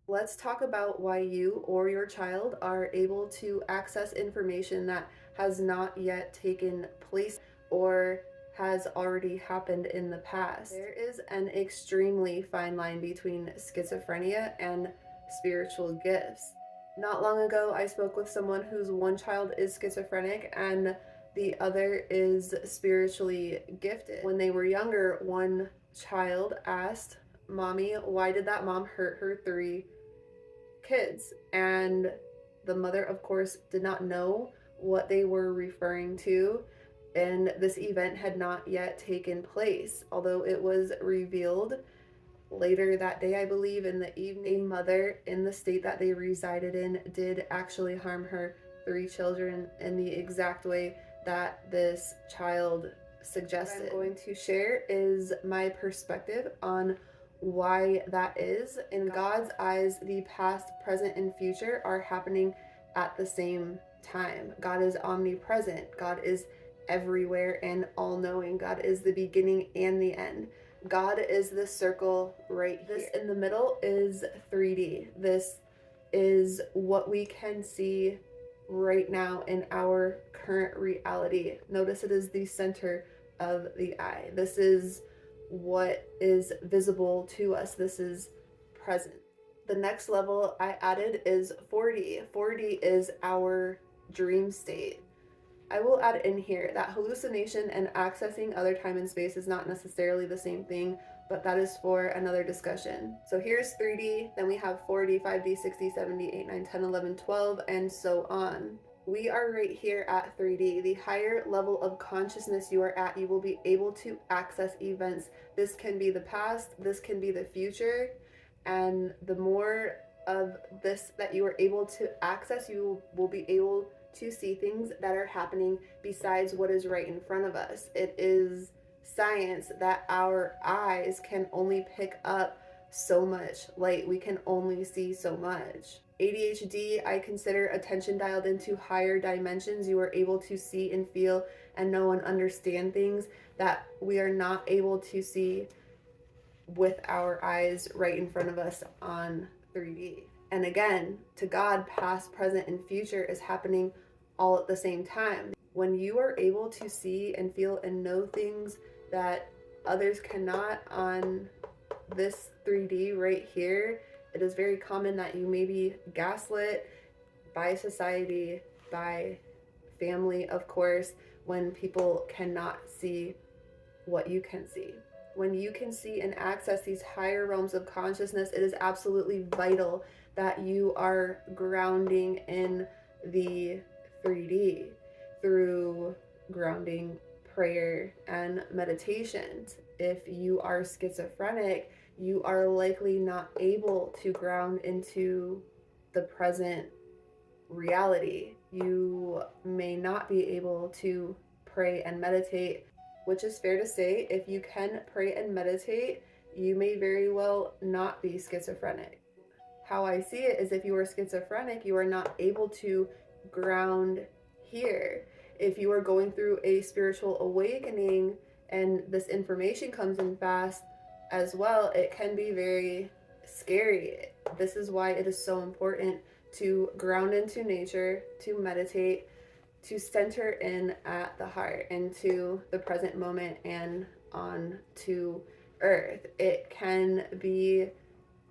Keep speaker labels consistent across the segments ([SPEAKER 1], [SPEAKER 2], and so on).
[SPEAKER 1] Let's talk about why you or your child are able to access information that has not yet taken place or has already happened in the past. There is an extremely fine line between schizophrenia and spiritual gifts. Not long ago, I spoke with someone whose one child is schizophrenic and the other is spiritually gifted. When they were younger, one child asked, "Mommy, why did that mom hurt her three kids?" And the mother, of course, did not know what they were referring to. And this event had not yet taken place, although it was revealed later that day, I believe, in the evening. A mother in the state that they resided in did actually harm her three children in the exact way that this child suggested. What I'm going to share is my perspective on why that is. In God's eyes, the past, present, and future are happening at the same time. God is omnipresent. God is everywhere and all knowing. God is the beginning and the end. God is this circle right here. This in the middle is 3D. This is what we can see right now in our current reality. Notice it is the center of the eye. This is what is visible to us. This is present. The next level I added is 4D. 4D is our dream state. I will add in here that hallucination and accessing other time and space is not necessarily the same thing, but that is for another discussion. So here's 3D, then we have 4D, 5D, 6D, 7D, 8, 9, 10, 11, 12, and so on. We are right here at 3D. The higher level of consciousness you are at, you will be able to access events. This can be the past, this can be the future, and the more of this that you are able to access, you will be able to see things that are happening besides what is right in front of us. It is science that our eyes can only pick up so much light. We can only see so much. ADHD, I consider attention dialed into higher dimensions. You are able to see and feel and know and understand things that we are not able to see with our eyes right in front of us on 3D. And again, to God, past, present, and future is happening all at the same time. When you are able to see and feel and know things that others cannot on this 3D right here, it is very common that you may be gaslit by society, by family, of course, when people cannot see what you can see. When you can see and access these higher realms of consciousness, it is absolutely vital that you are grounding in the 3D through grounding, prayer, and meditation. If you are schizophrenic, you are likely not able to ground into the present reality. You may not be able to pray and meditate, which is fair to say. If you can pray and meditate, you may very well not be schizophrenic. How I see it is if you are schizophrenic, you are not able to ground here. If you are going through a spiritual awakening and this information comes in fast as well, it can be very scary. This is why it is so important to ground into nature, to meditate, to center in at the heart, into the present moment and on to earth. It can be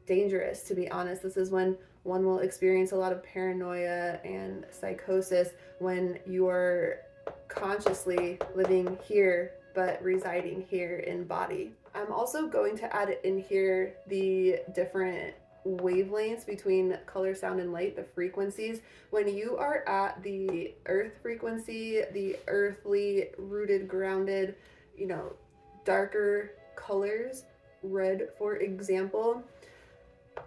[SPEAKER 1] dangerous, to be honest. This is when one will experience a lot of paranoia and psychosis when you are consciously living here but residing here in body. I'm also going to add in here the different wavelengths between color, sound, and light, the frequencies. When you are at the earth frequency, the earthly, rooted, grounded, darker colors, red for example,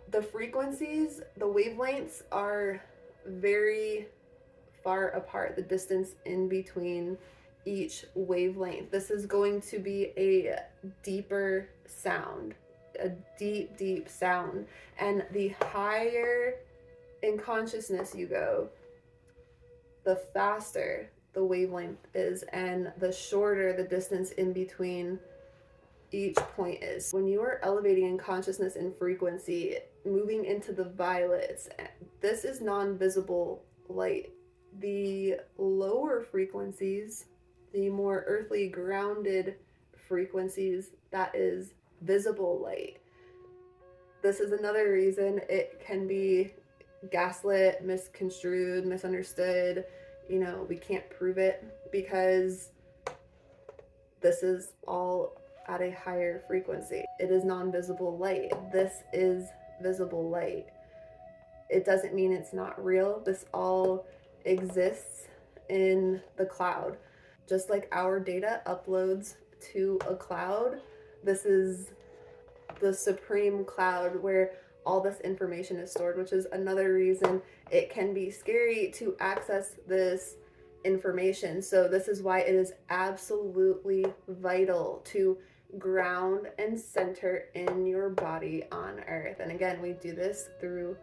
[SPEAKER 1] the frequencies, the wavelengths are very far apart, the distance in between each wavelength. This is going to be a deeper sound, a deep, deep sound. And the higher in consciousness you go, the faster the wavelength is, and the shorter the distance in between each point is. When you are elevating in consciousness and frequency, moving into the violets. This is non-visible light. The lower frequencies, the more earthly grounded frequencies, that is visible light. This is another reason it can be gaslit, misconstrued, misunderstood. We can't prove it because this is all at a higher frequency. It is non-visible light. This is visible light. It doesn't mean it's not real. This all exists in the cloud. Just like our data uploads to a cloud, this is the supreme cloud where all this information is stored, which is another reason it can be scary to access this information. So this is why it is absolutely vital to ground and center in your body on earth. And again, we do this through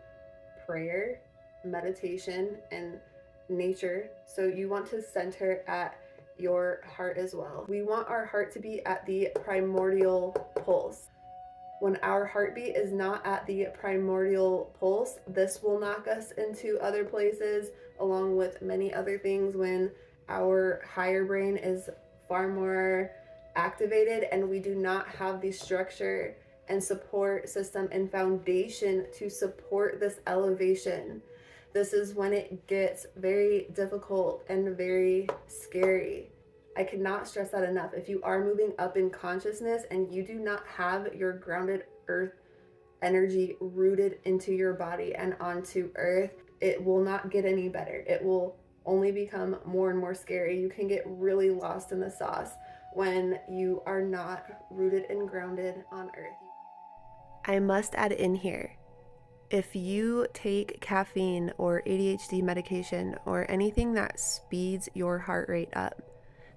[SPEAKER 1] prayer, meditation, and nature. So you want to center at your heart as well. We want our heart to be at the primordial pulse. When our heartbeat is not at the primordial pulse, this will knock us into other places, along with many other things when our higher brain is far more activated and we do not have the structure and support system and foundation to support this elevation. This is when it gets very difficult and very scary. I cannot stress that enough. If you are moving up in consciousness and you do not have your grounded earth energy rooted into your body and onto earth, it will not get any better. It will only become more and more scary. You can get really lost in the sauce when you are not rooted and grounded on earth. I must add in here, if you take caffeine or ADHD medication or anything that speeds your heart rate up,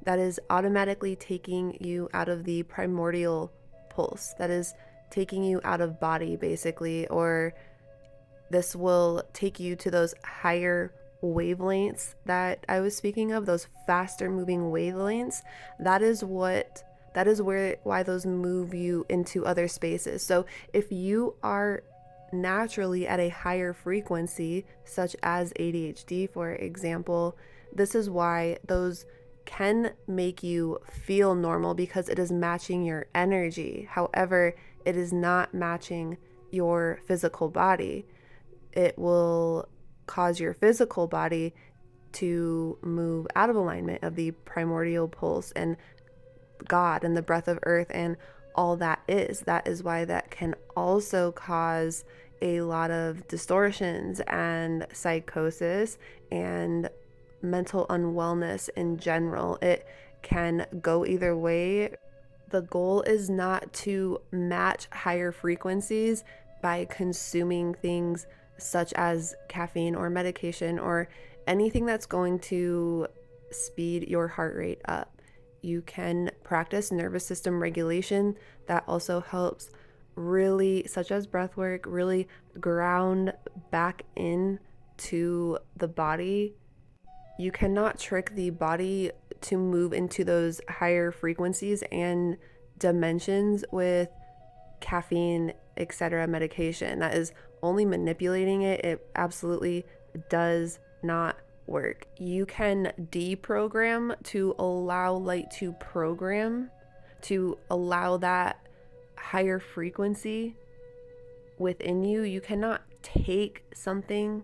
[SPEAKER 1] that is automatically taking you out of the primordial pulse. That is taking you out of body, basically, or this will take you to those higher wavelengths that I was speaking of, those faster moving wavelengths. That is why those move you into other spaces. So if you are naturally at a higher frequency, such as ADHD, for example, this is why those can make you feel normal because it is matching your energy. However, it is not matching your physical body. It will cause your physical body to move out of alignment of the primordial pulse and God and the breath of earth and all that is. That is why that can also cause a lot of distortions and psychosis and mental unwellness in general. It can go either way. The goal is not to match higher frequencies by consuming things such as caffeine or medication or anything that's going to speed your heart rate up. You can practice nervous system regulation. That also helps, really, such as breath work, really ground back in to the body. You cannot trick the body to move into those higher frequencies and dimensions with caffeine, etc. medication. That is only manipulating it. It absolutely does not work. You can deprogram to allow light to program, to allow that higher frequency within you. You cannot take something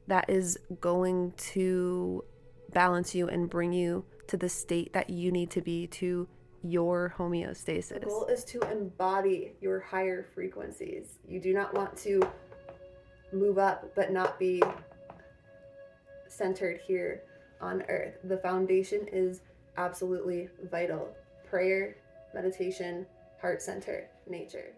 [SPEAKER 1] that is going to balance you and bring you to the state that you need to be, to your homeostasis. The goal is to embody your higher frequencies. You do not want to move up but not be centered here on earth. The foundation is absolutely vital. Prayer, meditation, heart center, nature.